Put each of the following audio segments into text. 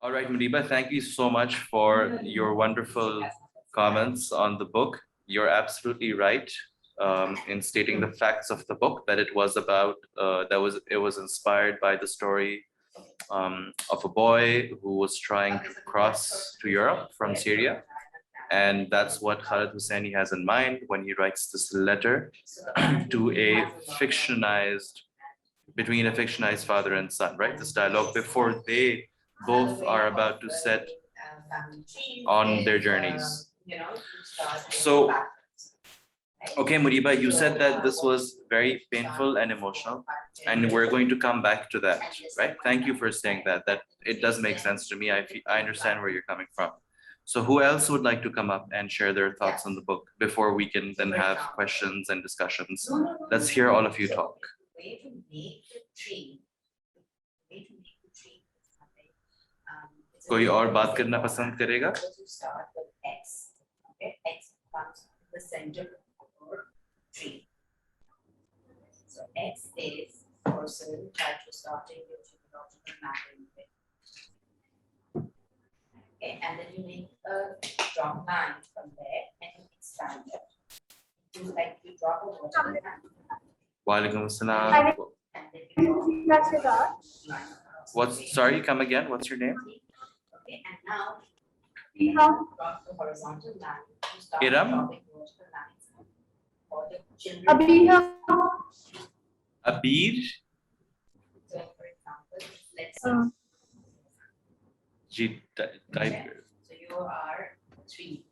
All right, Muniba, thank you so much for your wonderful comments on the book. You're absolutely right in stating the facts of the book, that it was about it was inspired by the story of a boy who was trying to cross to Europe from Syria. And that's what Khalid Hosseini has in mind when he writes this letter to a fictionized, between a fictionized father and son, right? This dialogue before they both are about to set on their journeys. So, okay, Muriba, you said that this was very painful and emotional, and we're going to come back to that, right? Thank you for saying that. That it does make sense to me. I understand where you're coming from. So, who else would like to come up and share their thoughts on the book before we can then have questions and discussions? Let's hear all of you talk. कोई और बात करना पसंद करेगा? So X is person try to starting your genealogical mapping. Okay, and then you make a strong line from there and you expand it. You like you drop a water. Walaikum assalam. What's sorry? Come again. What's your name? Okay, and now we have drop the horizontal line. Iram. Abir. Abir. So for example, let's see. Type. So you are 3.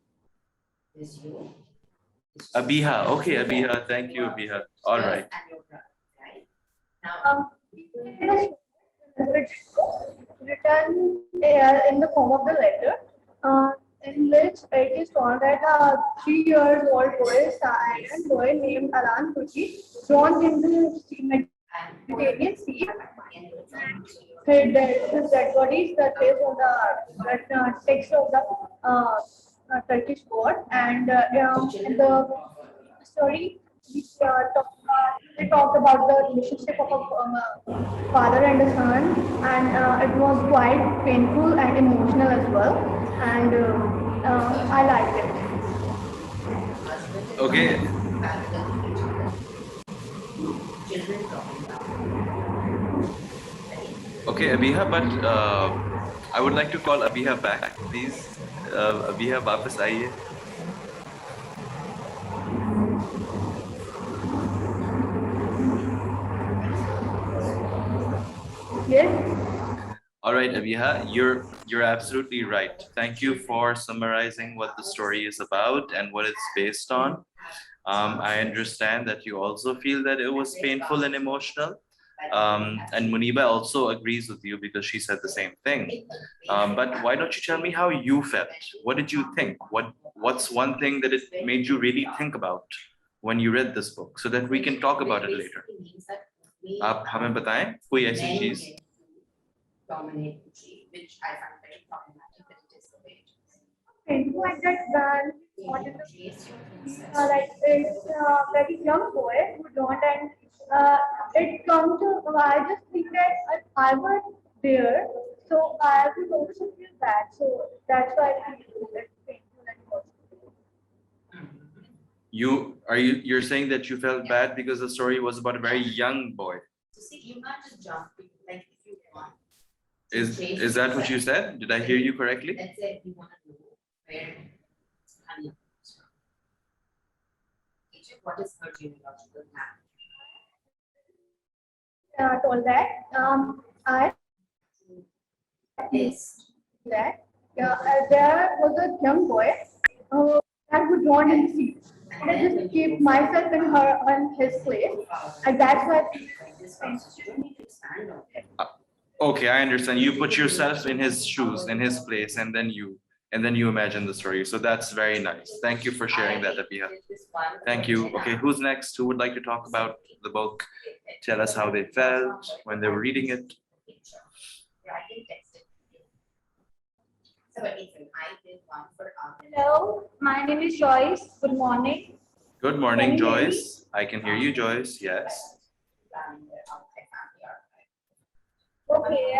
This you. Abiha. Okay, Abiha. Thank you, Abiha. All right. And your brother, right? Now, written in the form of the letter, in which it is found that a 3-year-old boy, and boy named Alan Kuchi, drowned in the Mediterranean Sea. His dead bodies that is on the text of the Turkish word, and in the story they talked about the relationship of a father and a son, and it was quite painful and emotional as well, and I liked it. Okay. Okay, Abiha, but I would like to call Abiha back, please. Abiha, वापस आइए. Yes. All right, Abiha, you're absolutely right. Thank you for summarizing what the story is about and what it's based on. I understand that you also feel that it was painful and emotional. And Muniba also agrees with you because she said the same thing. But why don't you tell me how you felt? What did you think? What's one thing that it made you really think about when you read this book, so that we can talk about it later? आप हमें बताएं कोई ऐसी चीज. Which I find very problematic, but it is the way it is. Like that, like it's a very young boy who don't, and it comes to, I just think that if I were there, so I would also feel bad. So that's why I feel that painful and emotional. You're saying that you felt bad because the story was about a very young boy. So see, you can't just jump like if you want. Is that what you said? Did I hear you correctly? Let's say you want to know where honey comes from. What is her genealogical map? Told that I is that there was a young boy who was born in the sea. And I just keep myself in his place, and that's why. Okay, I understand. You put yourself in his shoes, in his place, and then you imagine the story. So that's very nice. Thank you for sharing that, Abiha. Thank you. Okay, who's next? Who would like to talk about the book? Tell us how they felt when they were reading it. Hello, my name is Joyce. Good morning. Good morning, Joyce. I can hear you, Joyce. Yes. Okay,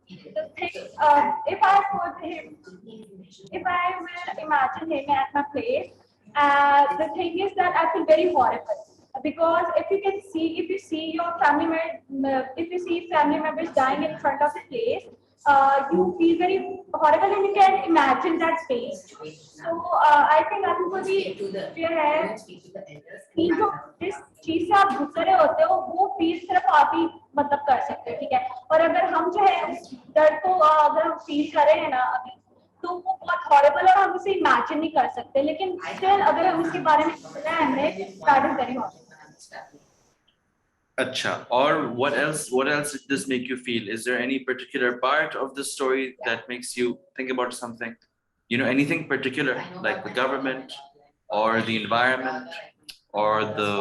the thing, if I will imagine him at my place, the thing is that I feel very horrible because if you see your family if you see family members dying in front of the place, you feel very horrible and you can imagine that space. So I think आपको भी जो है कि जो जिस चीज से आप गुजरे होते हो वो फील सिर्फ आप ही मतलब कर सकते हो, ठीक है। और अगर हम जो है उस दर्द को अगर हम फील कर रहे हैं ना अभी, तो वो बहुत हॉरिबल और हम उसे इमेजिन नहीं कर सकते, लेकिन स्टिल अगर हम इसके बारे में सुना है हमने that is very horrible. Acha. Or what else did this make you feel? Is there any particular part of the story that makes you think about something? You know, anything particular, like the government or the environment or the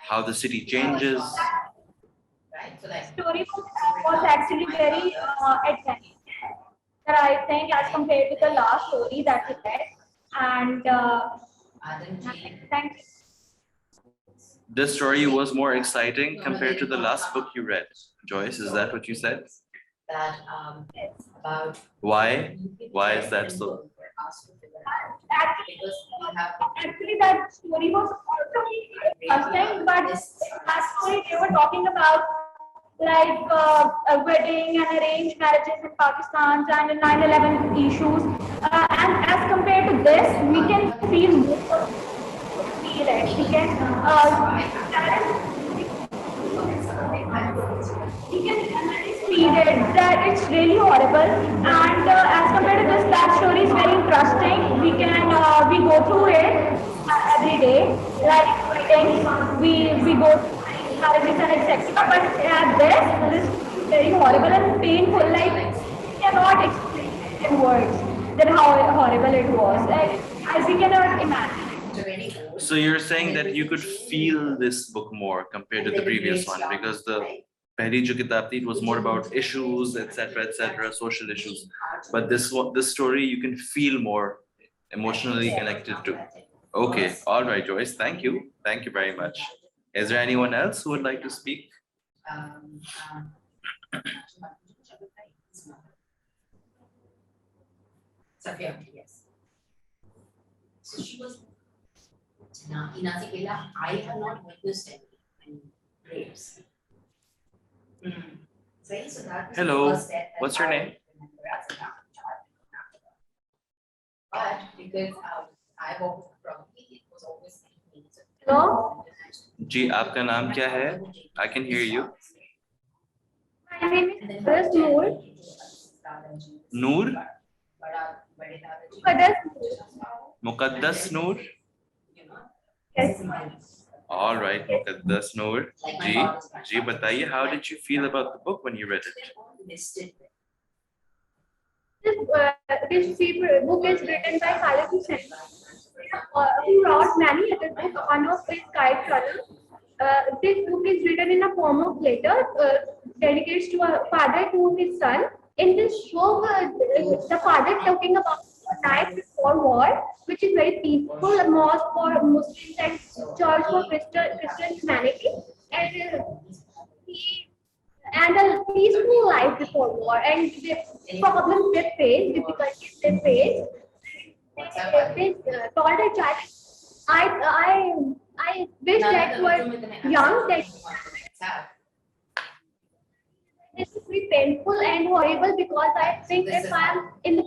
how the city changes? Story was actually very advanced, I think, as compared to the last story that we read. And thank you. This story was more exciting compared to the last book you read. Joyce, is that what you said? Why? Why is that so? Actually, that story was also interesting, but that story they were talking about like a wedding and arranged marriages in Pakistan and 9/11 issues. And as compared to this, we can feel more. We can feel it that it's really horrible. And as compared to this, that story is very interesting. We go through it every day, like weddings, we go through marriages and etc. But this is very horrible and painful. Like we cannot explain it in words that how horrible it was. Like as we cannot imagine. So you're saying that you could feel this book more compared to the previous one because the Pehli jo kitab thi, it was more about issues, etc., social issues. But this story you can feel more emotionally connected to. Okay, all right, Joyce. Thank you very much. Is there anyone else who would like to speak? Yes. So she was. Now, in Asikela, I have not witnessed any rapes. So that was Hello. the first step that What's your I name? remember as a young child. But because I walked probably, it was always Hello. जी आपका नाम क्या है? I can hear you. My name is Noor. Noor? Muqaddas Noor? Yes. All right, Muqaddas Noor. जी बताइए, how did you feel about the book when you read it? This book is written by Khalid Hussain, who wrote many other books. One of his Kite Color. This book is written in a form of letter dedicated to a father to his son. In this book, the father talking about a night before war, which is very peaceful, a mosque for Muslims and church for Christian humanity, and a peaceful life before war, and the problems they face, difficulties they face. They told a child, I wish that you were young, that this is very painful and horrible because I think if I'm in the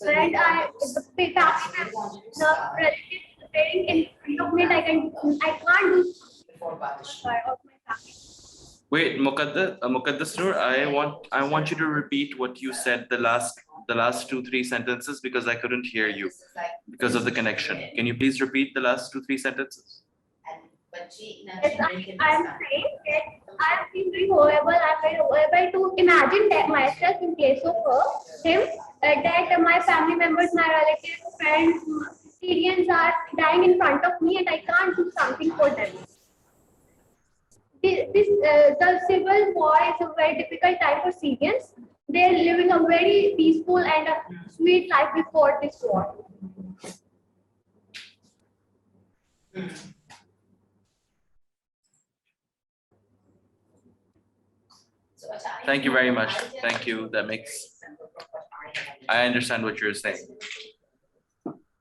and the family members, the relatives bearing in front of me, I can't do before partition. of my family. Wait, Muqaddas Noor, I want you to repeat what you said the last 2-3 sentences because I couldn't hear you because of the connection. Can you please repeat the last 2-3 sentences? Yes, I'm saying that I feel very horrible. I'm very horrible to imagine that myself in place of him, that my family members, my relatives, friends, Syrians are dying in front of me and I can't do something for them. The civil war is a very difficult time for Syrians. They're living a very peaceful and a sweet life before this war. So, Thank you very much. Thank you. That makes, I understand what you're saying.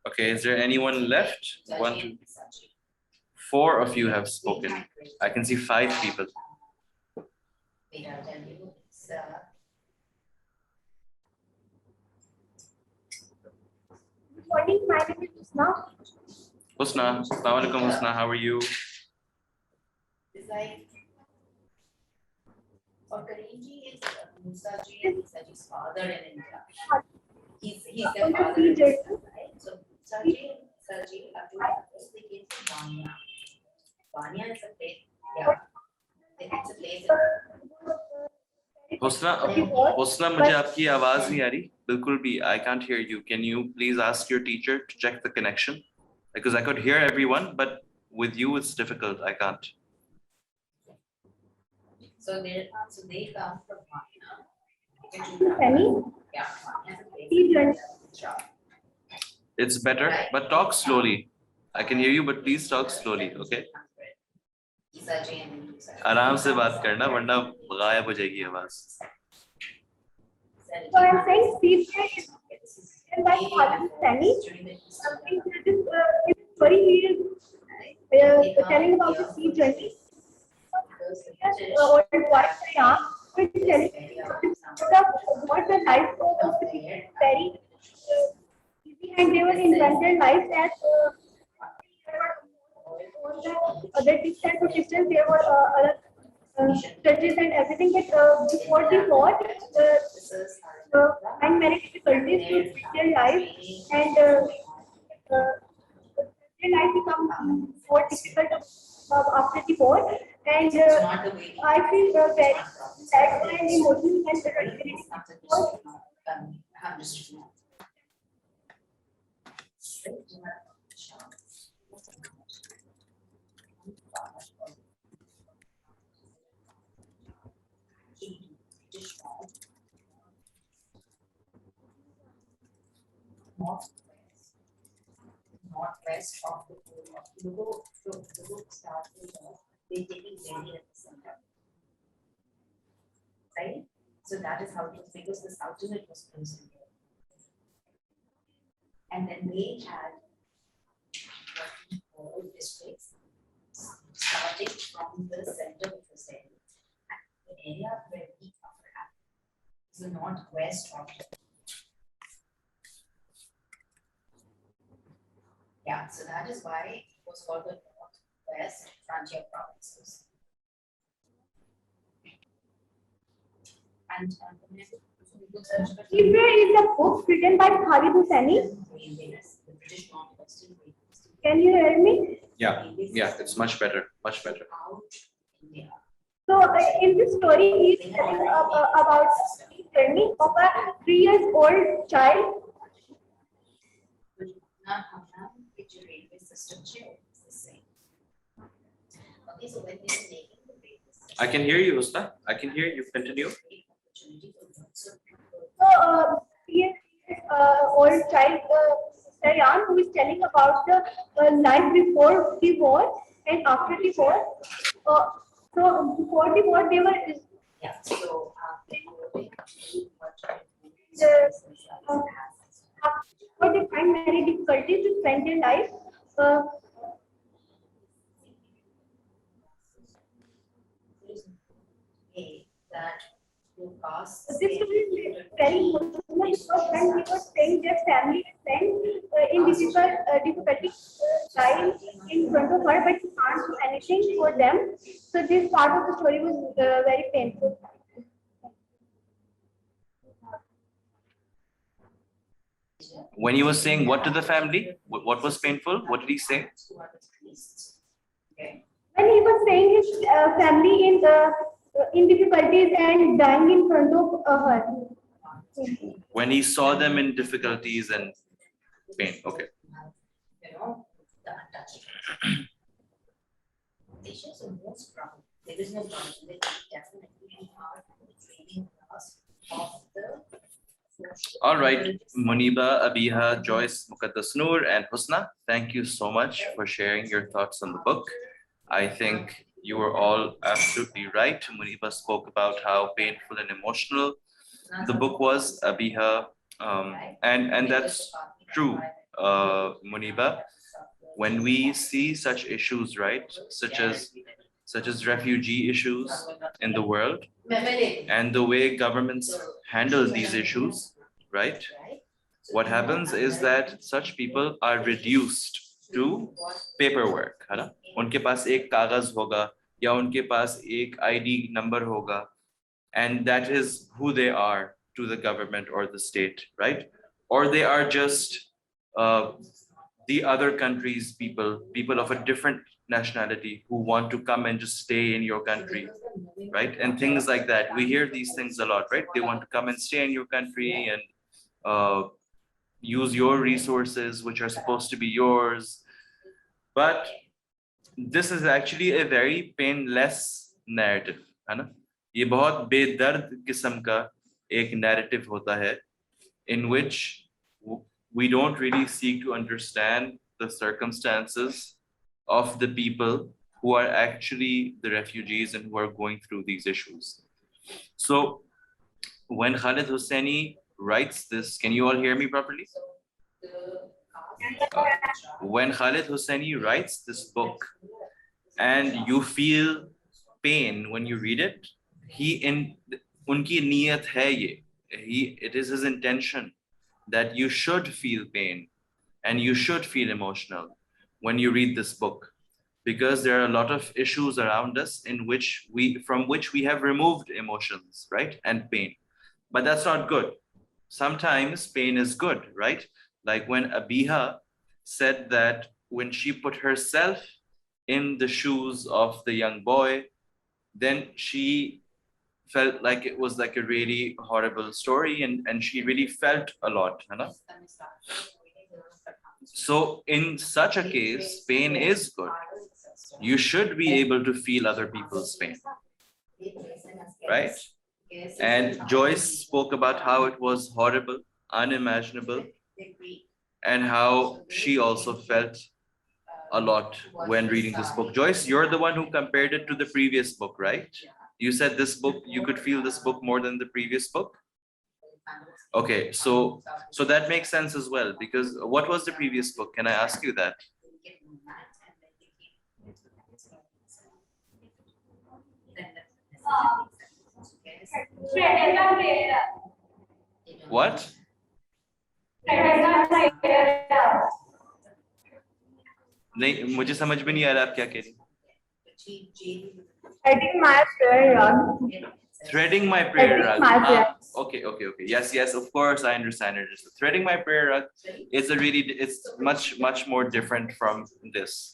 Okay, is there anyone left? 1, 2, 4 of you have spoken. I can see 5 people. Wait, I'll tell you. It's, Good morning, my name is Husna. Husna, Assalamu alaikum Husna, how are you? it's like, or Kareemji is Musaji and Musaji's father in India. He's their father, right? So Musaji and Musaji are two brothers. They came from Banya. Banya is a place, yeah. It's a place. Husna, Husna, मुझे आपकी आवाज नहीं आ रही बिल्कुल भी. I can't hear you. Can you please ask your teacher to check the connection? Because I could hear everyone, but with you it's difficult. I can't. So they come from Banya. Penny, Yeah, Banya is a place. It's better, but talk slowly. I can hear you, but please talk slowly, okay? Musaji and Musaji. आराम से बात करना वरना गायब हो जाएगी आवाज. so I'm saying Caesar is written by Khalid Penny. In this story, he is telling about the sea journey. Old boy Shreyam is telling what the life of the people is very easy, and they were invented life as other distance to distance. There were other judges and everything. But before the war, and many difficulties to their life, and their life become more difficult after the war. And I feel very sad and emotional and very Northwest of the book starts with they taking Delhi at the center. Right? So that is how it was, because the Sultanate was placed in there. And then they had what we call districts starting from the center of the Delhi. And the area where we come from is the northwest of the. Yeah, so that is why it was called the Northwest Frontier Provinces. And Caesar is a book written by Khalid Hosseini. the British Northwestern Railways. Can you hear me? Yeah, it's much better, much better. Out India. So in this story, he is telling about the journey of a 3-year-old child. Railway system chair is the same. Okay, so when they were making the railway system, I can hear you, Husna. I can hear you. Continue. So 3-year-old child, Shreyam, who is telling about the life before the war and after the war. So before the war, they were yeah, so they find many difficulties to spend their life. that you pass. This is very emotional because when we were saying their family and friends in difficulty time in front of her, but she can't do anything for them. So this part of the story was very painful. When he was saying what to the family, what was painful? What did he say? When he was saying his family in difficulties and dying in front of her. When he saw them in difficulties and pain. Okay. You know, the untouchable. Patients are most proud. There is no doubt. They definitely are training us of the. All right, Muniba, Abiha, Joyce, Muqaddas Noor, and Husna, thank you so much for sharing your thoughts on the book. I think You were all absolutely right. Muniba spoke about how painful and emotional the book was, Abiha, and that's true, Muniba. When we see such issues, right, such as refugee issues in the world, and the way governments handle these issues, right? What happens is that such people are reduced to paperwork, है ना? उनके पास एक कागज होगा या उनके पास एक ID number होगा, and that is who they are to the government or the state, right? Or they are just uh, the other country's people of a different nationality who want to come and just stay in your country, right? And things like that. We hear these things a lot, right? They want to come and stay in your country and use your resources, which are supposed to be yours. But this is actually a very painless narrative, है ना? ये बहुत बेदर्द किस्म का एक narrative होता है, in which we don't really seek to understand the circumstances of the people who are actually the refugees and who are going through these issues. So when Khalid Hosseini writes this, can you all hear me properly? When Khalid Hosseini writes this book and you feel pain when you read it, unki niyat hai ye. It is his intention that you should feel pain and you should feel emotional when you read this book, because there are a lot of issues around us from which we have removed emotions, right? And pain. But that's not good. Sometimes pain is good, right? Like when Abiha said that when she put herself in the shoes of the young boy, then she felt like it was like a really horrible story, and she really felt a lot, you know? So in such a case, pain is good. You should be able to feel other people's pain, right? And Joyce spoke about how it was horrible, unimaginable, and how she also felt a lot when reading this book. Joyce, you're the one who compared it to the previous book, right? You said this book, you could feel this book more than the previous book. Okay, so that makes sense as well, because what was the previous book? Can I ask you that? What? नहीं, मुझे समझ में नहीं आ रहा आप क्या कह रही? Threading my prayer rug. Threading my prayer rug. Okay. Yes, of course, I understand it. Threading my prayer rug is it's much more different from this.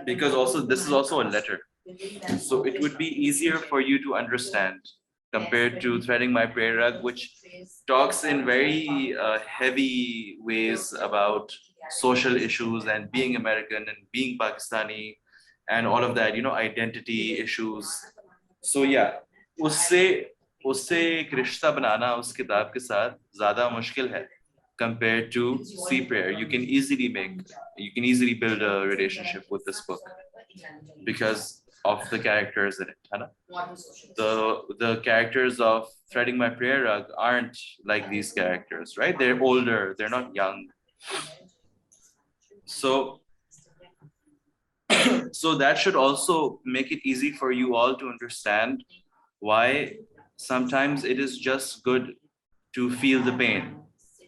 Because also, this is also a letter. So it would be easier for you to understand compared to threading my prayer rug, which talks in very heavy ways about social issues and being American and being Pakistani and all of that, identity issues. So yeah, उससे एक रिश्ता बनाना उस किताब के साथ ज़्यादा मुश्किल है compared to Sea Prayer. You can easily build a relationship with this book because of the characters in it, है ना? The characters of Threading My Prayer Rug aren't like these characters, right? They're older, they're not young. So that should also make it easy for you all to understand why sometimes it is just good to feel the pain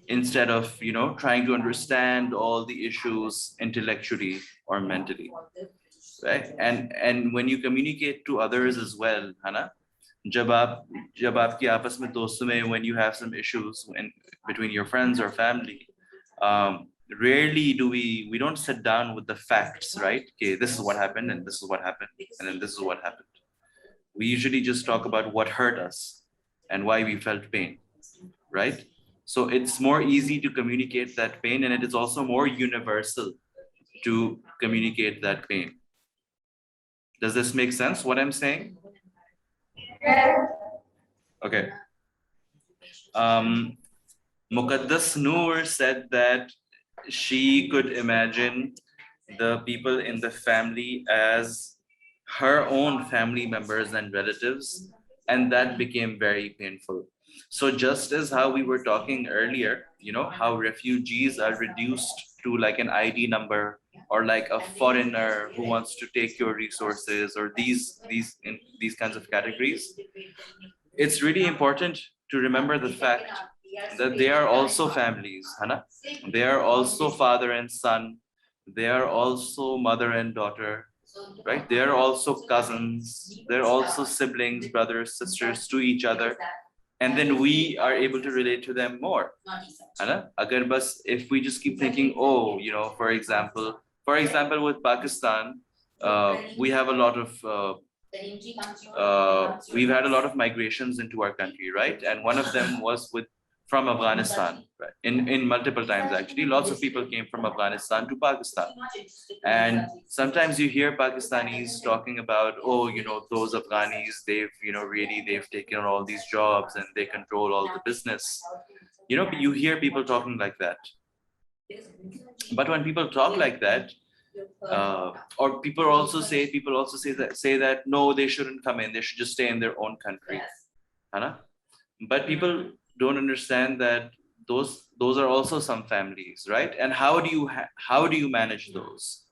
instead of, trying to understand all the issues intellectually or mentally, right? And when you communicate to others as well, Hana, जब आपकी आपस में दोस्तों में, when you have some issues between your friends or family, rarely do we don't sit down with the facts, right? Okay, this is what happened and this is what happened and then this is what happened. We usually just talk about what hurt us and why we felt pain, right? So it's more easy to communicate that pain, and it is also more universal to communicate that pain. Does this make sense, what I'm saying? Okay. Muqaddas Noor said that she could imagine the people in the family as her own family members and relatives, and that became very painful. So just as how we were talking earlier, how refugees are reduced to like an ID number, or like a foreigner who wants to take your resources, or these kinds of categories, it's really important to remember the fact that they are also families, Hana. They are also father and son. They are also mother and daughter, right? They are also cousins. They're also siblings, brothers, sisters to each other. And then we are able to relate to them more. Hana? Agar bas, if we just keep thinking, oh, for example, with Pakistan, we have a lot of we've had a lot of migrations into our country, right? And one of them was from Afghanistan, right? In multiple times actually, lots of people came from Afghanistan to Pakistan, and sometimes you hear Pakistanis talking about, oh, those Afghanis, they've taken on all these jobs and they control all the business. You hear people talking like that, but when people talk like that, or people also say that no, they shouldn't come in, they should just stay in their own country. Hana? But people don't understand that those are also some families, right? And how do you manage those,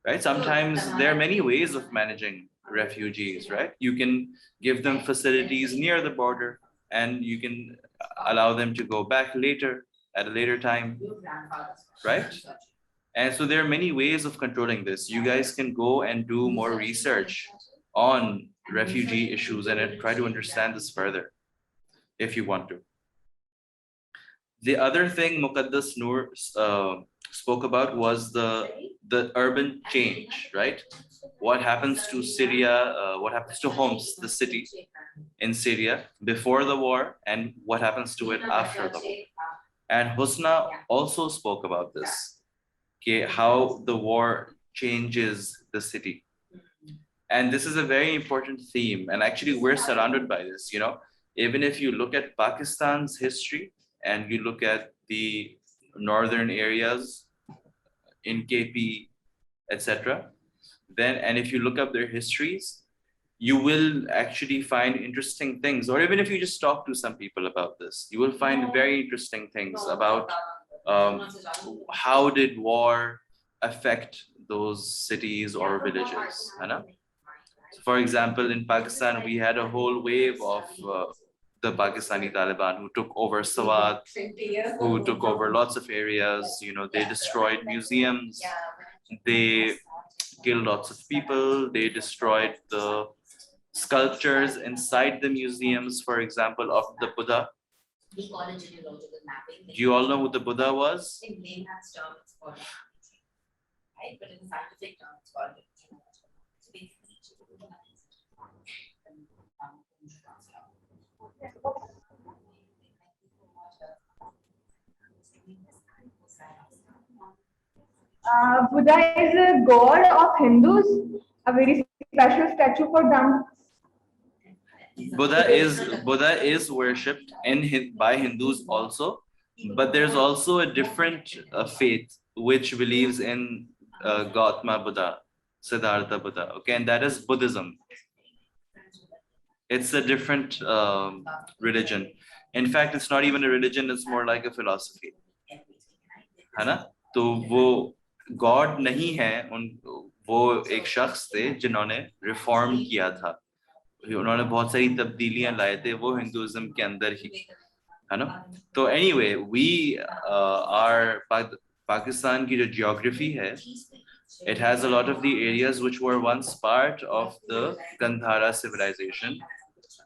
right? Sometimes there are many ways of managing refugees, right? You can give them facilities near the border, and you can allow them to go back later at a later time, right? And so there are many ways of controlling this. You guys can go and do more research on refugee issues and try to understand this further if you want to. The other thing Muqaddas Noor spoke about was the urban change, right? What happens to Syria, what happens to Homs, the city in Syria before the war, and what happens to it after the war. And Husna also spoke about this, okay, how the war changes the city. And this is a very important theme. And actually, we're surrounded by this, even if you look at Pakistan's history and you look at the northern areas in KP, etc., and if you look up their histories, you will actually find interesting things. Or even if you just talk to some people about this, you will find very interesting things about how did war affect those cities or villages. So for example, in Pakistan, we had a whole wave of the Pakistani Taliban who took over Swat, who took over lots of areas. They destroyed museums, they killed lots of people, they destroyed the sculptures inside the museums, for example, of the Buddha. Do you all know who the Buddha was? In layman's term, it's called, right? But in scientific term, it's called. Buddha is a god of Hindus, a very special statue for them. Buddha is worshipped by Hindus also, but there's also a different faith which believes in Gautama Buddha, Siddhartha Buddha, okay, and that is Buddhism. It's a different religion. In fact, it's not even a religion, it's more like a philosophy. है ना? तो वो God नहीं है, वो एक शख्स थे जिन्होंने रिफॉर्म किया था, उन्होंने बहुत सारी तब्दीलियां लाए थे वो हिंदुइज्म के अंदर ही, है ना? तो anyway, we are Pakistan की जो geography है, it has a lot of the areas which were once part of the Gandhara civilization,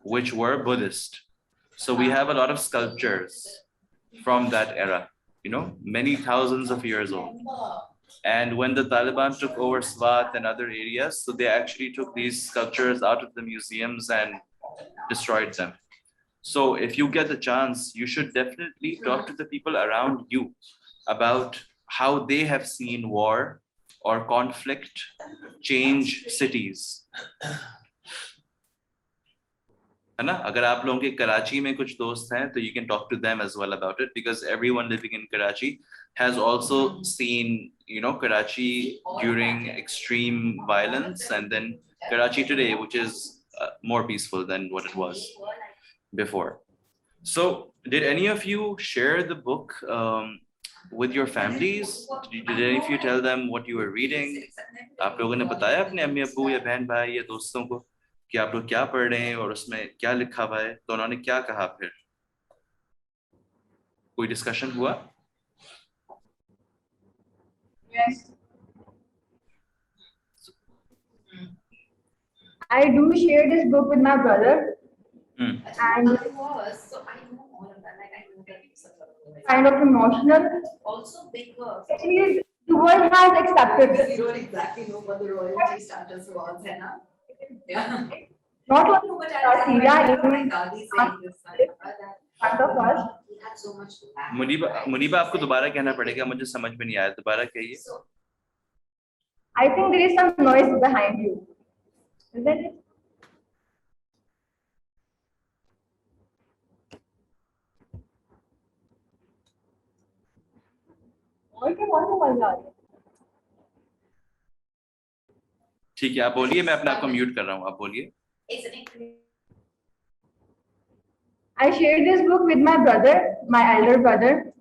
which were Buddhist. So we have a lot of sculptures from that era, many thousands of years old. And when the Taliban took over Swat and other areas, so they actually took these sculptures out of the museums and destroyed them. So if you get the chance, you should definitely talk to the people around you about how they have seen war or conflict change cities. है ना? अगर आप लोगों के कराची में कुछ दोस्त हैं, तो you can talk to them as well about it, because everyone living in Karachi has also seen, Karachi during extreme violence, and then Karachi today, which is more peaceful than what it was before. So, did any of you share the book with your families? Did any of you tell them what you were reading? आप लोगों ने बताया अपने अम्मी अब्बू या बहन भाई या दोस्तों को कि आप लोग क्या पढ़ रहे हैं और उसमें क्या लिखा हुआ है? तो उन्होंने क्या कहा फिर? कोई डिस्कशन हुआ? Yes. I do share this book with my brother, and So I know all of that. Like I know that it's kind of emotional. also because Actually, the world has accepted because this. you don't exactly know what the royalty status was, है ना? Yeah. Not No, only but I Syria, remember my even dadi saying this that front of us. he had so much land. Muniba आपको दोबारा कहना पड़ेगा, मुझे समझ में नहीं आया, दोबारा कहिए. So I think there is some noise behind you. Is that it? और क्या बहुत आवाज आ रही है? ठीक है, आप बोलिए, मैं अपने आप को म्यूट कर रहा हूँ, आप बोलिए. I shared this book with my brother, my elder brother,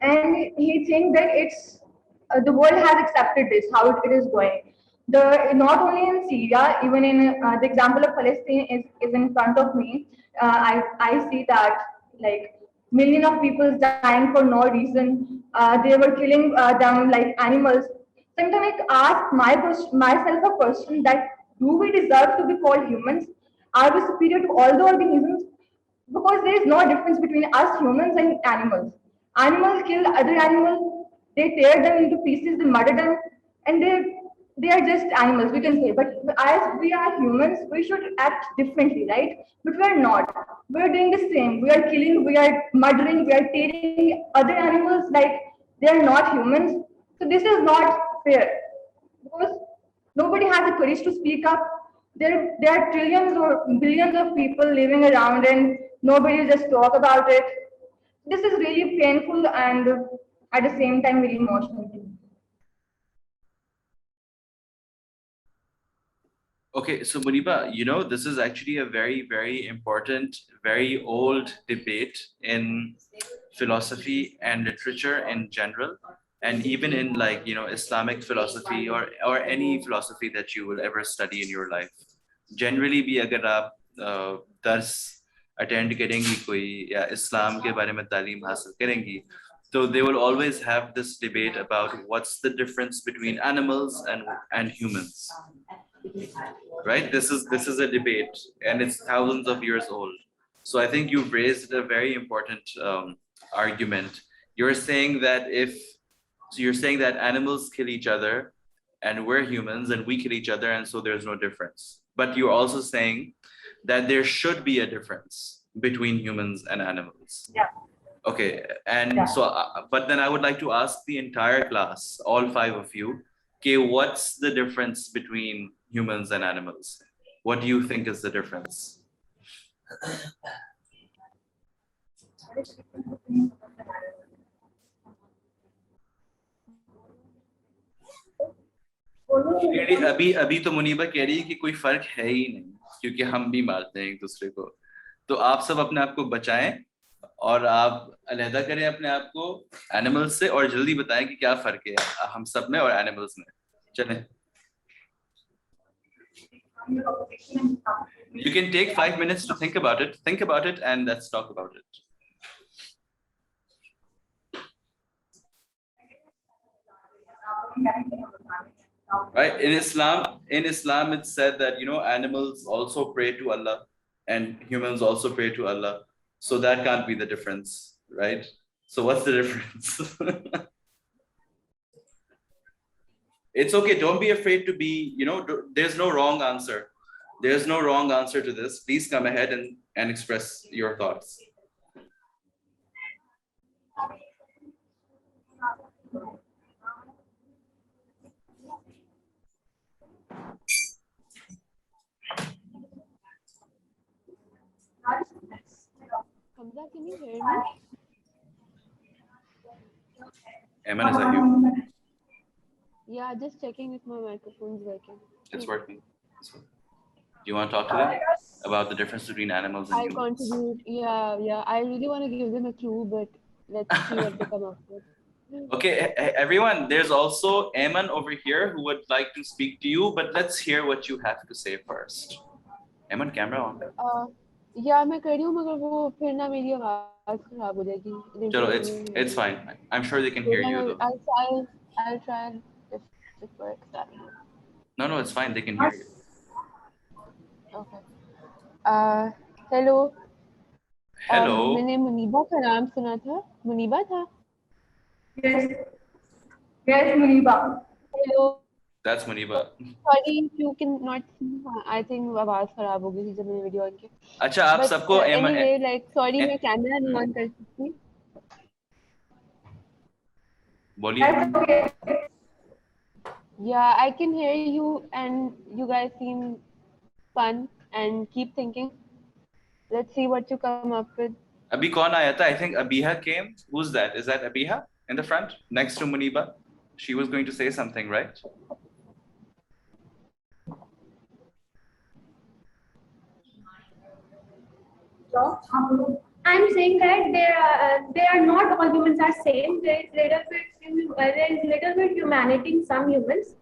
and he thinks that it's the world has accepted this, how it is going. Not only in Syria, even in the example of Palestine is in front of me. I see that like million of people dying for no reason. They were killing them like animals. Sometimes I ask myself a question that do we deserve to be called humans? Are we superior to all the organisms? Because there is no difference between us humans and animals. Animals kill other animals, they tear them into pieces, they murder them, and they are just animals, we can say. But as we are humans, we should act differently, right? But we are not. We are doing the same. We are killing, we are murdering, we are tearing other animals like they are not humans. So this is not fair because nobody has the courage to speak up. There are trillions or billions of people living around and nobody just talk about it. This is really painful and at the same time very emotional. Okay, so Muniba, you know, this is actually a very, very important, very old debate in philosophy and literature in general, and even in like, you know, Islamic philosophy or any philosophy that you will ever study in your life. Generally भी अगर आप दर्स attend करेंगी कोई या इस्लाम के बारे में तालीम हासिल करेंगी, so they will always have this debate about what's the difference between animals and humans. Right, this is a debate and it's thousands of years old. So I think you've raised a very important argument. You're saying that animals kill each other and we're humans and we kill each other and so there's no difference, but you're also saying that there should be a difference between humans and animals. Yeah. Okay, and Yeah. so but then I would like to ask the entire class, all five of you, okay, what's the difference between humans and animals? What do you think is the difference? अभी तो मुनीबा कह रही है कि कोई फर्क है ही नहीं क्योंकि हम भी मारते हैं एक दूसरे को. तो आप सब अपने आप को बचाएं और आप अलहदा करें अपने आप को एनिमल्स से और जल्दी बताएं कि क्या फर्क है हम सब में और एनिमल्स में. चलें. You can take 5 minutes to think about it. Think about it and let's talk about it. Right, in Islam it's said that, you know, animals also pray to Allah and humans also pray to Allah, so that can't be the difference, right? So what's the difference? It's okay, don't be afraid to be, you know, there's no wrong answer. There's no wrong answer to this. Please come ahead and express your thoughts. Hamza, can you hear me? Eman, is that you? Yeah, just checking if my microphone's working. It's working. Do you want to talk to them about the difference between animals and I'll humans? contribute. Yeah. I really want to give them a clue, but let's see what they come up with. Okay, everyone, there's also Eamon over here who would like to speak to you, but let's hear what you have to say first. Eamon, camera on. या मैं कर रही हूँ मगर वो फिर ना मेरी आवाज़ खराब हो जाएगी. Chalo, it's fine. I'm sure they can hear you though. I'll try and if it works that way. No, it's fine. They can hear you. Okay. Hello. Hello. मैंने मुनीबा का नाम सुना था. मुनीबा था. Yes. Yes, Muniba. Hello. That's Muniba. Sorry, you cannot see. I think आवाज़ खराब हो गई थी जब मैंने वीडियो ऑन किया. अच्छा, आप सबको anyway, like sorry मैं कैमरा नहीं ऑन कर सकती. बोलिए. Yeah, I can hear you and you guys seem fun and keep thinking. Let's see what you come up with. अभी कौन आया था? I think Abiha came. Who's that? Is that Abiha in the front next to Muniba? She was going to say something, right? I'm saying that they are not all humans are same. There is little bit humanity in some humans.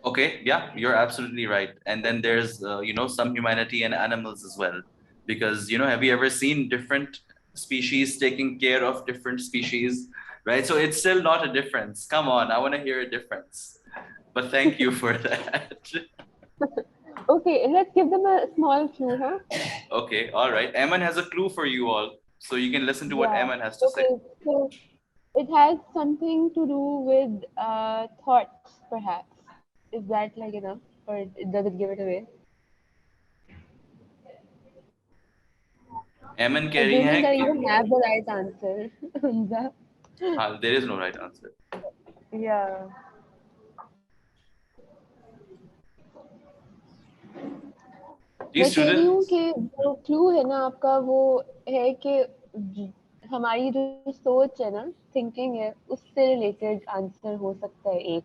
Okay, yeah, you're absolutely right. And then there's some humanity in animals as well, because have you ever seen different species taking care of different species, right? So it's still not a difference. Come on, I want to hear a difference. But thank you for that. Okay, let's give them a small clue, huh? Okay, all right. Eman has a clue for you all, so you can listen to what Eman has to say. So it has something to do with thoughts, perhaps. Is that like enough, or does it give it away? Eman कह रही है that you don't have the right answer. Hamza. There is no right answer. Yeah. मैं कह रही हूँ कि जो clue है ना आपका वो है कि हमारी जो सोच है ना थिंकिंग है उससे रिलेटेड आंसर हो सकता है एक.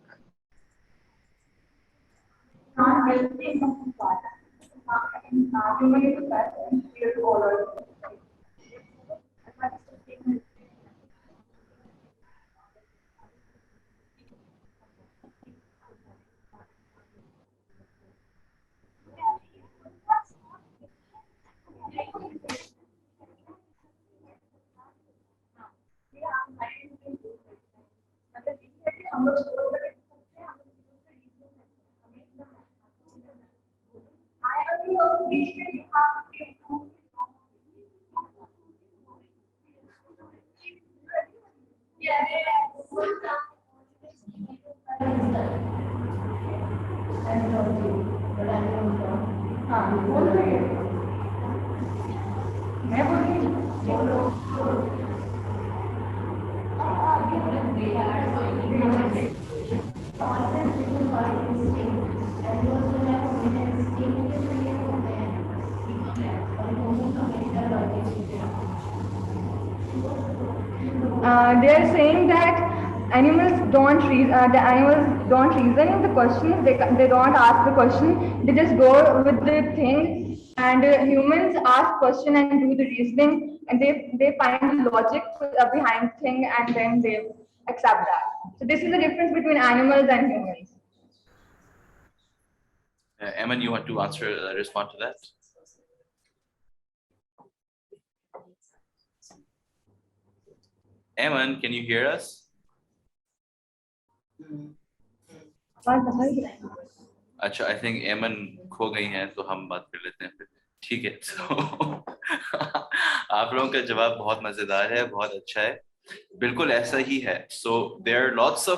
They are saying that animals don't reason. The animals don't reason the question. They don't ask the question. They just go with the thing. And humans ask question and do the reasoning, and they find the logic behind thing, and then they accept that. So this is the difference between animals and humans. Eman, you want to respond to that? Eman, can you hear us? अच्छा, I think Eman खो गई हैं, तो हम बात कर लेते हैं फिर. ठीक है. So आप लोगों का जवाब बहुत मजेदार है, बहुत अच्छा है. बिल्कुल ऐसा ही है. So there are lots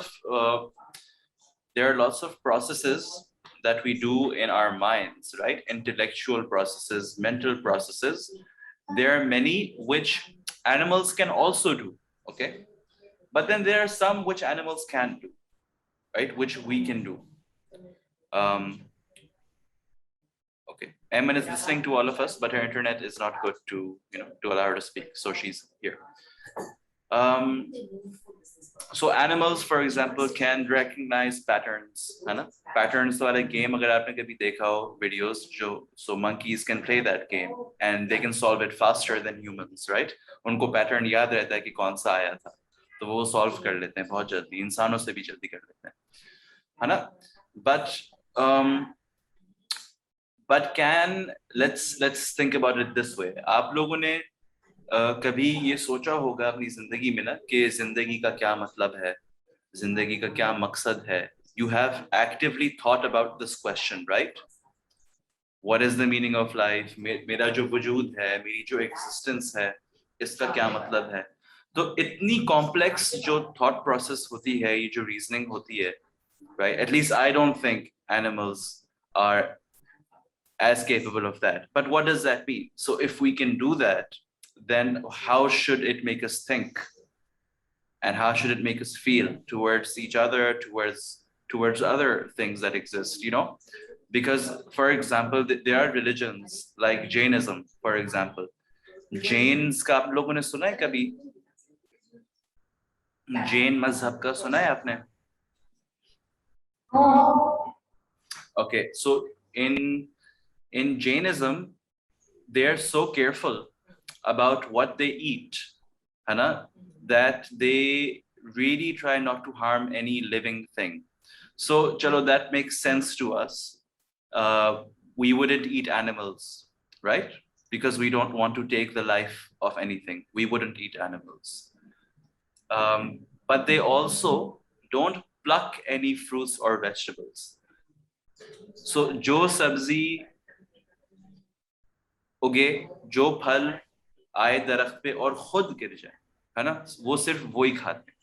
of processes that we do in our minds, right? Intellectual processes, mental processes. There are many which animals can also do, okay? But then there are some which animals can't do, right? Which we can do. Okay, Eman is listening to all of us, but her internet is not good to allow her to speak, so she's here. So animals, for example, can recognize patterns, है ना? Patterns वाले game अगर आपने कभी देखा हो videos so monkeys can play that game and they can solve it faster than humans, right? उनको pattern याद रहता है कि कौन सा आया था, तो वो solve कर लेते हैं बहुत जल्दी, इंसानों से भी जल्दी कर लेते हैं, है ना? But let's think about it this way. आप लोगों ने कभी ये सोचा होगा अपनी जिंदगी में ना कि जिंदगी का क्या मतलब है, जिंदगी का क्या मकसद है? You have actively thought about this question, right? What is the meaning of life? मेरा जो वजूद है, मेरी जो existence है, इसका क्या मतलब है? तो इतनी complex जो thought process होती है, ये जो reasoning होती है, right? At least I don't think animals are as capable of that. But what does that mean? So if we can do that, then how should it make us think? And how should it make us feel towards each other, towards other things that exist, you know? Because, for example, there are religions like Jainism, for example. Jains का आप लोगों ने सुना है कभी? जैन मजहब का सुना है आपने? Okay, so in Jainism, they're so careful about what they eat, Hana, that they really try not to harm any living thing. So, chalo, that makes sense to us. We wouldn't eat animals, right? Because we don't want to take the life of anything. We wouldn't eat animals. But they also don't pluck any fruits or vegetables. So, jo sabzi उगे, जो फल आए दरख्त पे और खुद गिर जाए, है ना, वो सिर्फ वो ही खाते हैं.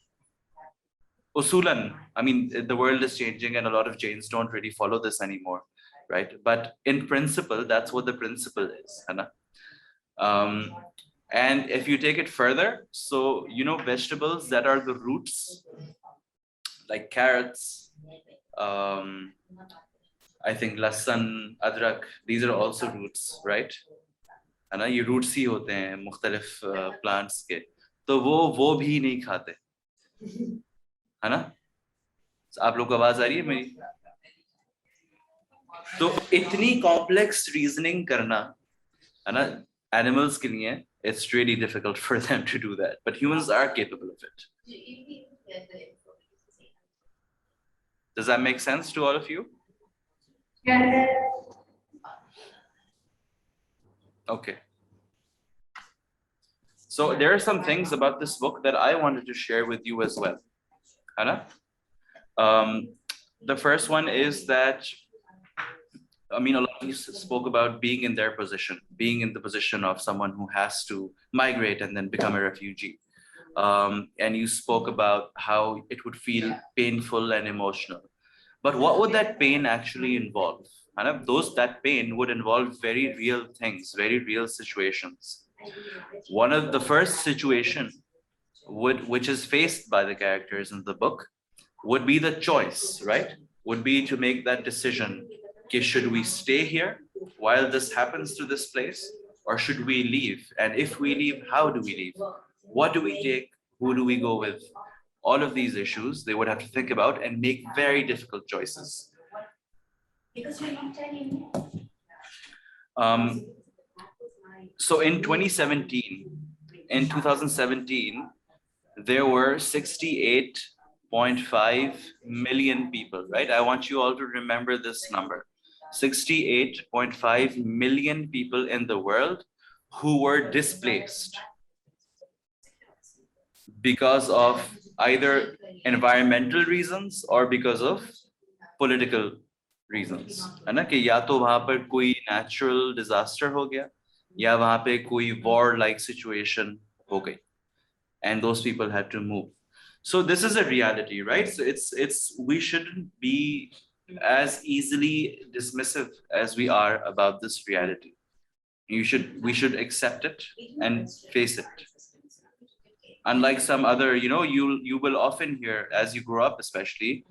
Usulan, I mean, the world is changing and a lot of Jains don't really follow this anymore, right? But in principle, that's what the principle is, है ना? And if you take it further, so, you know, vegetables that are the roots, like carrots, I think lasan, adrak, these are also roots, right? है ना, ये roots ही होते हैं मुख्तलिफ plants के, तो वो भी नहीं खाते, है ना? आप लोग को आवाज आ रही है मेरी? तो इतनी कॉम्प्लेक्स रीजनिंग करना, है ना, एनिमल्स के लिए it's really difficult for them to do that, but humans are capable of it. Does that make sense to all of you? Yes. Okay. So there are some things about this book that I wanted to share with you as well. Hannah? The first one is that, I mean, a lot of you spoke about being in their position, being in the position of someone who has to migrate and then become a refugee. And you spoke about how it would feel painful and emotional. But what would that pain actually involve? And that pain would involve very real things, very real situations. One of the first situation which is faced by the characters in the book would be the choice, right? Would be to make that decision. Okay, should we stay here while this happens to this place, or should we leave? And if we leave, how do we leave? What do we take? Who do we go with? All of these issues they would have to think about and make very difficult choices. So in 2017, there were 68.5 million people, right? I want you all to remember this number. 68.5 million people in the world who were displaced because of either environmental reasons or because of political reasons, है ना, कि या तो वहां पर कोई natural disaster हो गया या वहां पे कोई war like situation हो गई, and those people had to move. So this is a reality, right? So it's we shouldn't be as easily dismissive as we are about this reality. We should accept it and face it. Unlike some other, you know, you will often hear, as you grow up especially,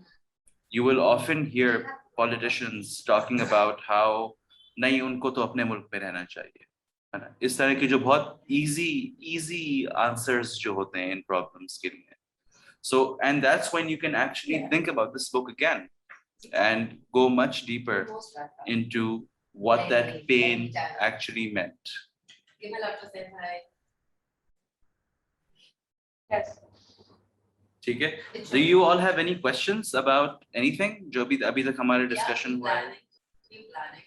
you will often hear politicians talking about how nahi unko to apne mulk mein rehna chahiye. है ना, इस तरह के जो बहुत easy answers जो होते हैं इन problems के लिए. So, and that's when you can actually think about this book again and go much deeper into what that pain actually meant. Give a lot of them hi. Yes. ठीक है? Do you all have any questions about anything जो अभी तक हमारे discussion हुआ है? Keep planning.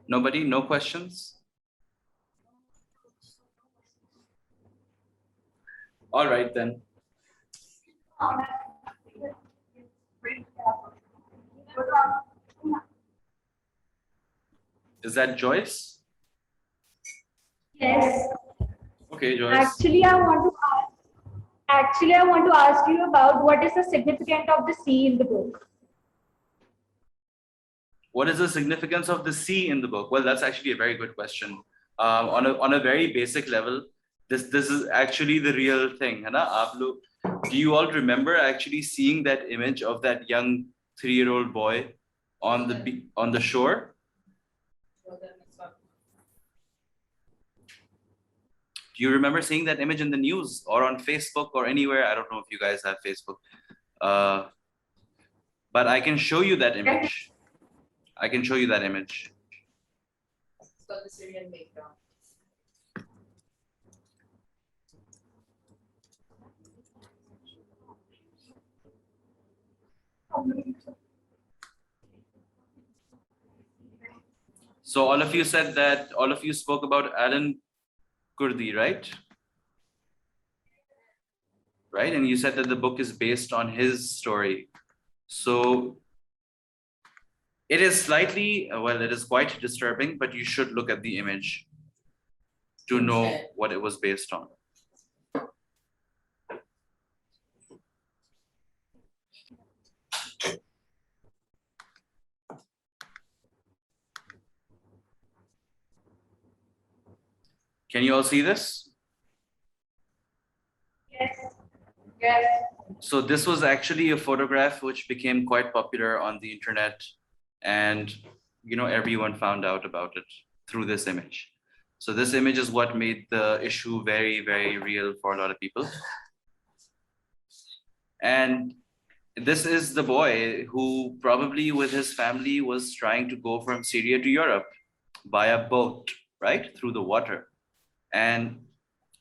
Nobody? No questions? All right then. Is that Joyce? Yes. Okay, Joyce. Actually, I want to ask you about what is the significance of the sea in the book. What is the significance of the sea in the book? Well, that's actually a very good question. On a very basic level, this is actually the real thing, है ना? आप लोग, do you all remember actually seeing that image of that young 3-year-old boy on the shore? Do you remember seeing that image in the news or on Facebook or anywhere? I don't know if you guys have Facebook, but I can show you that image. I can show you that image. It's got the Syrian background. So all of you said that, all of you spoke about Alan Kurdi, right? Right, and you said that the book is based on his story. So it is slightly, well, it is quite disturbing, but you should look at the image to know what it was based on. Can you all see this? Yes. Yes. So this was actually a photograph which became quite popular on the internet, and everyone found out about it through this image. So this image is what made the issue very, very real for a lot of people. And this is the boy who probably with his family was trying to go from Syria to Europe by a boat, right? Through the water. And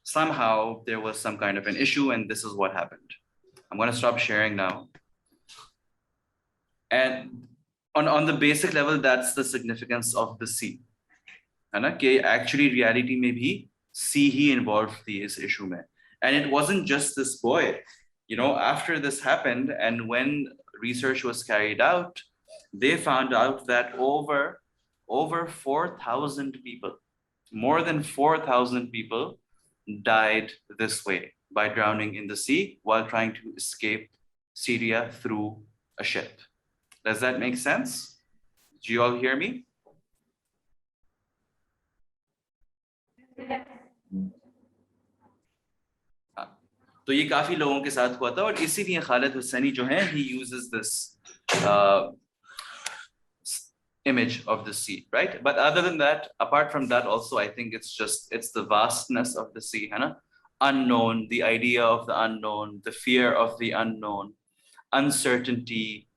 somehow there was some kind of an issue, and this is what happened. I'm going to stop sharing now. And on the basic level, that's the significance of the sea. Actually, reality may be sea he involved this issue mein. And it wasn't just this boy. After this happened, and when research was carried out, they found out that over 4,000 people, more than 4,000 people died this way by drowning in the sea while trying to escape Syria through a ship. Does that make sense? Do you all hear me? तो ये काफी लोगों के साथ हुआ था, और इसीलिए खालिद हुसैनी जो है, he uses this image of the sea, right? But other than that, apart from that, also I think it's the vastness of the sea, Hannah. Unknown, the idea of the unknown, the fear of the unknown, uncertainty,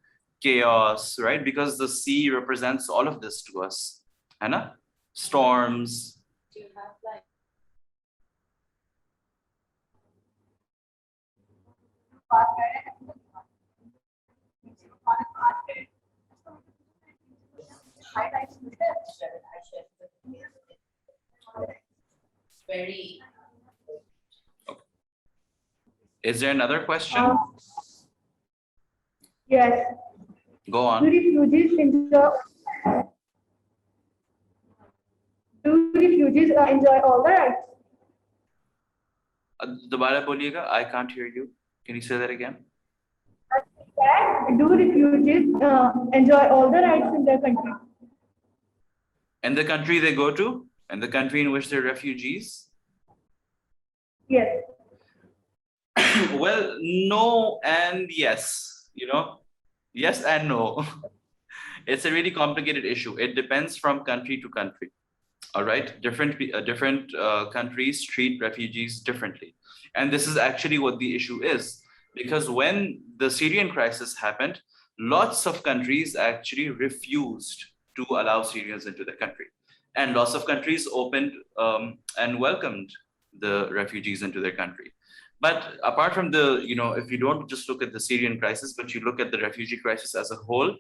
chaos, right? Because the sea represents all of this to us, Hannah. Storms. Do you have like very Is there another question? Yes. Go on. Do refugees enjoy all the rights? Dobara boliega, I can't hear you. Can you say that again? Do refugees enjoy all the rights in their country? And the country they go to, and the country in which they're refugees? Yes. Well, no and yes, you know, yes and no. It's a really complicated issue. It depends from country to country. All right, different countries treat refugees differently, and this is actually what the issue is. Because when the Syrian crisis happened, lots of countries actually refused to allow Syrians into their country, and lots of countries opened and welcomed the refugees into their country. But apart from the, you know, if you don't just look at the Syrian crisis, but you look at the refugee crisis as a whole,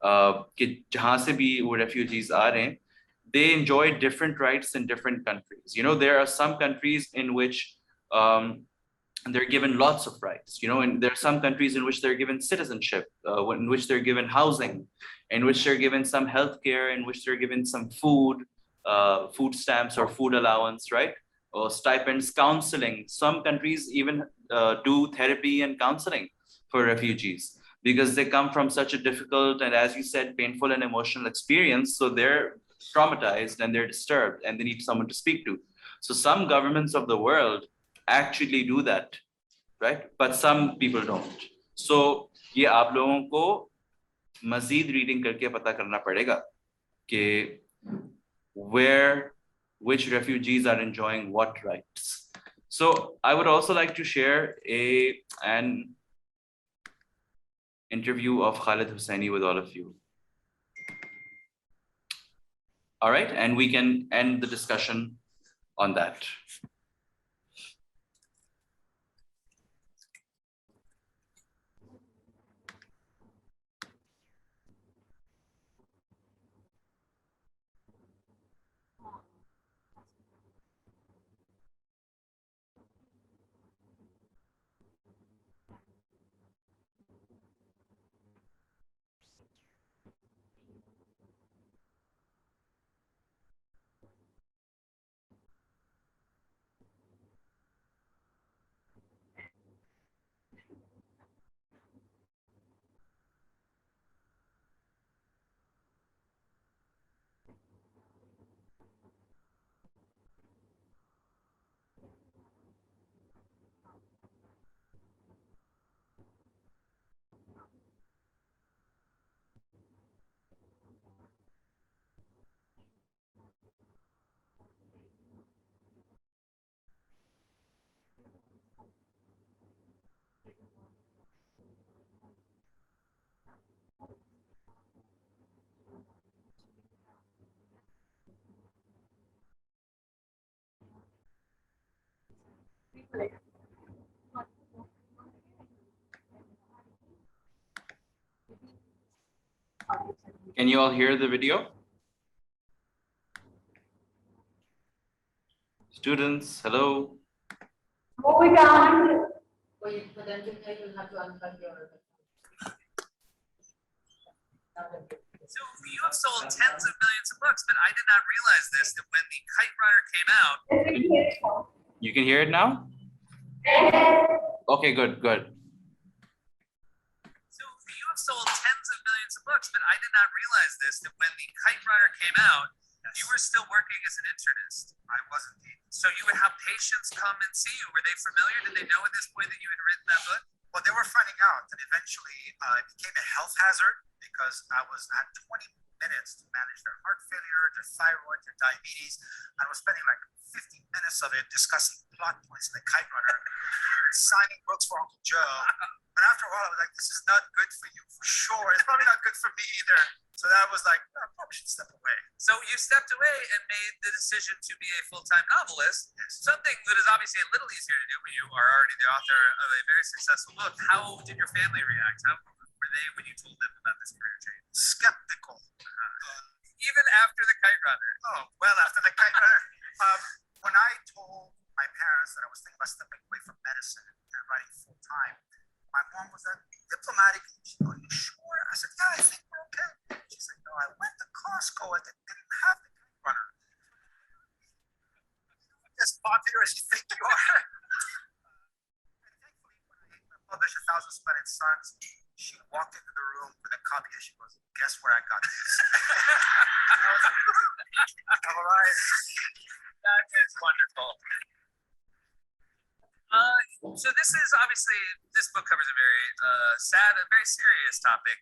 कि जहाँ से भी वो refugees आ रहे हैं, they enjoy different rights in different countries. You know, there are some countries in which they're given lots of rights, you know, and there are some countries in which they're given citizenship, in which they're given housing, in which they're given some healthcare, in which they're given some food, food stamps or food allowance, right? Or stipends, counseling. Some countries even do therapy and counseling for refugees because they come from such a difficult and, as you said, painful and emotional experience. So they're traumatized and they're disturbed and they need someone to speak to. So some governments of the world actually do that, right? But some people don't. So ये आप लोगों को मजीद reading करके पता करना पड़ेगा कि which refugees are enjoying what rights. So I would also like to share an interview of Khalid Hussaini with all of you. All right, and we can end the discussion on that. Can you all hear the video? Students, hello. Oh, we can't. For them to play, you'll have to unplug your. So you have sold tens of millions of books, but I did not realize this, that when the Kite Runner came out. You can hear it now? Okay, good. So you have sold tens of millions of books, but I did not realize this, that when the Kite Runner came out, you were still working as an internist. I was indeed. So you would have patients come and see you. Were they familiar? Did they know at this point that you had written that book? Well, they were finding out that eventually it became a health hazard because I had 20 minutes to manage their heart failure, their thyroid, their diabetes. I was spending like 15 minutes of it discussing plot points in the Kite Runner, signing books for Uncle Joe. But after a while, I was like, this is not good for you for sure. It's probably not good for me either. So that was like, I probably should step away. So you stepped away and made the decision to be a full-time novelist, something that is obviously a little easier to do when you are already the author of a very successful book. How did your family react? How were they when you told them about this career change? Skeptical. Even after the Kite Runner? Oh, well, after the Kite Runner. When I told my parents that I was thinking about stepping away from medicine, medicine and writing full time. My mom was that diplomatic. She said, "Are you sure?" I said, "Yeah, I think we're okay." She said, "No, I went to Costco and they didn't have the Kite Runner." As popular as you think you are. And thankfully, when I published 1,000 Splendid Suns, she walked into the room with a copy and she goes, "Guess where I got this?" All right. That is wonderful. So this is obviously, this book covers a very sad, a very serious topic.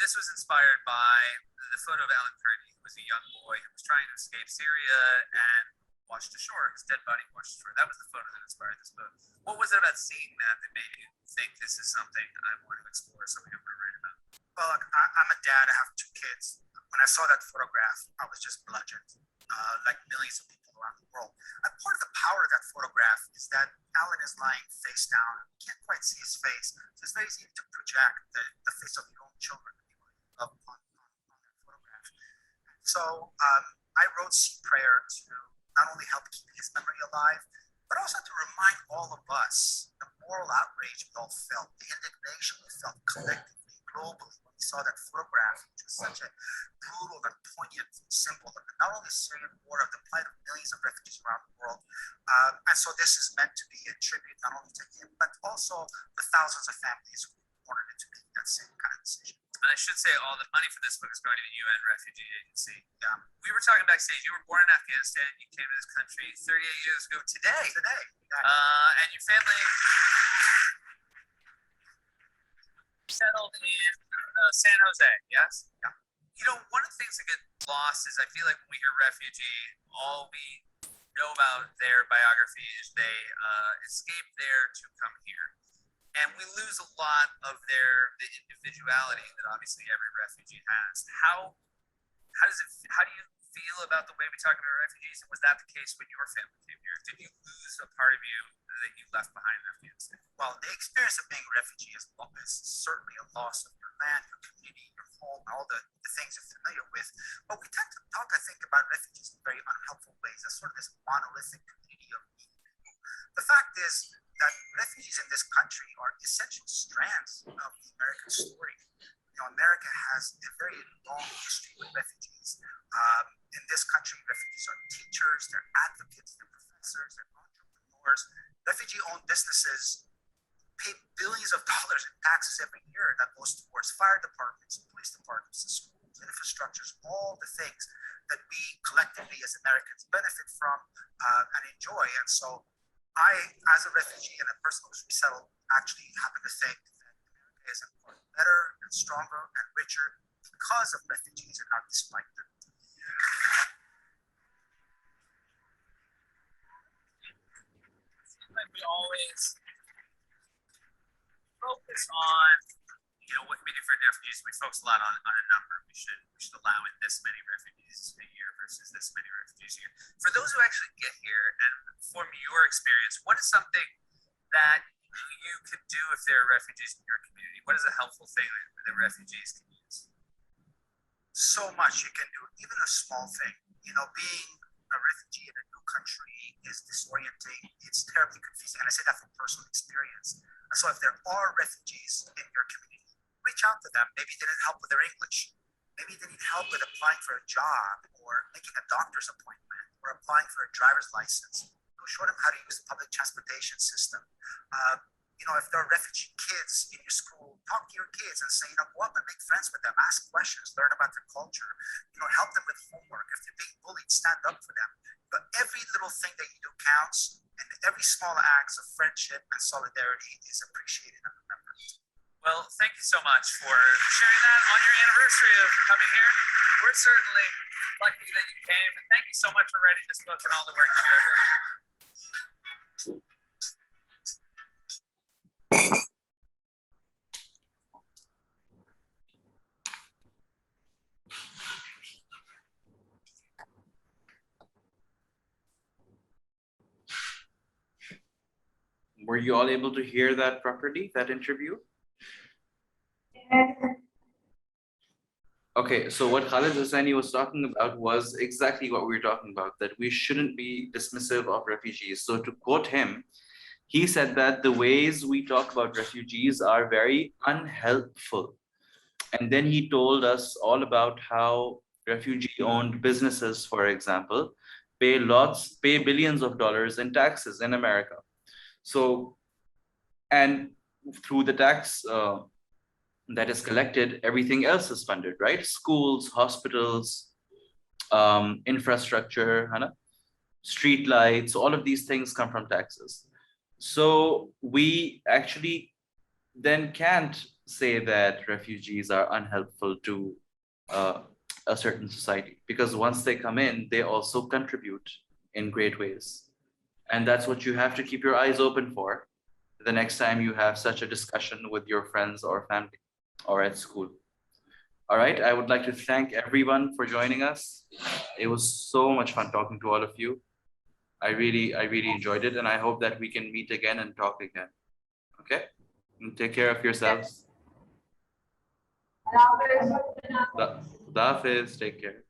This was inspired by the photo of Alan Kurdi, who was a young boy who was trying to escape Syria and washed ashore. His dead body washed ashore. That was the photo that inspired this book. What was it about seeing that that made you think this is something I want to explore, something I want to write about? Well, look, I'm a dad. I have 2 kids. When I saw that photograph, I was just bludgeoned, like millions of people around the world. And part of the power of that photograph is that Alan is lying face down. You can't quite see his face. So it's very easy to project the face of your own children that you love on that photograph. So I wrote Sea Prayer to not only help keep his memory alive, but also to remind all of us the moral outrage we all felt, the indignation we felt collectively, globally, when we saw that photograph, which was such a brutal and poignant symbol of not only Syrian war, of the plight of millions of refugees around the world. And so this is meant to be a tribute not only to him, but also the thousands of families who wanted it to be that same kind of decision. And I should say all the money for this book is going to the UN Refugee Agency. We were talking backstage, you were born in Afghanistan, you came to this country 38 years ago today. And your family settled in San Jose, yes? Yeah. You know, one of the things that get lost is I feel like when we hear refugee, all we know about their biography is they escaped there to come here. And we lose a lot of the individuality that obviously every refugee has. How do you feel about the way we talk about refugees? And was that the case when your family came here? Did you lose a part of you that you left behind in Afghanistan? Well, the experience of being a refugee is certainly a loss of your land, your community, your home, all the things you're familiar with. But we tend to talk, I think, about refugees in very unhelpful ways as sort of this monolithic community of people. The fact is that refugees in this country are essential strands of the American story. You know, America has a very long history with refugees. In this country, refugees are teachers, they're advocates, they're professors, they're entrepreneurs. Refugee-owned businesses pay billions of dollars in taxes every year that goes towards fire departments, police departments, schools, infrastructures, all the things that we collectively as Americans benefit from and enjoy. And so I, as a refugee and a person who's resettled, actually happen to think that America is better and stronger and richer because of refugees and not despite them. Like we always focus on, you know, what can we do for refugees? We focus a lot on a number. We should allow in this many refugees a year versus this many refugees a year. For those who actually get here and from your experience, what is something that you could do if there are refugees in your community? What is a helpful thing that refugees can use? So much you can do, even a small thing. You know, being a refugee in a new country is disorienting. It's terribly confusing. And I say that from personal experience. And so if there are refugees in your community, reach out to them. Maybe they need help with their English. Maybe they need help with applying for a job or making a doctor's appointment or applying for a driver's license. Go show them how to use the public transportation system. You know, if there are refugee kids in your school, talk to your kids and say, you know, go up and make friends with them, ask questions, learn about their culture, you know, help them with homework. If they're being bullied, stand up for them. But every little thing that you do counts, and every small acts of friendship and solidarity is appreciated and remembered. Well, thank you so much for sharing that on your anniversary of coming here. We're certainly lucky that you came, and thank you so much for writing this book and all the work you do. Were you all able to hear that properly, that interview? Okay, so what Khalid Hosseini was talking about was exactly what we were talking about, that we shouldn't be dismissive of refugees. So to quote him, He said that the ways we talk about refugees are very unhelpful. And then he told us all about how refugee-owned businesses, for example, pay billions of dollars in taxes in America. So, and through the tax that is collected, everything else is funded, right? Schools, hospitals, infrastructure, street lights, all of these things come from taxes. So we actually then can't say that refugees are unhelpful to a certain society, because once they come in, they also contribute in great ways. And that's what you have to keep your eyes open for the next time you have such a discussion with your friends or family or at school. All right, I would like to thank everyone for joining us. It was so much fun talking to all of you. I really enjoyed it, and I hope that we can meet again and talk again. Okay? And take care of yourselves. Khuda Hafiz, take care.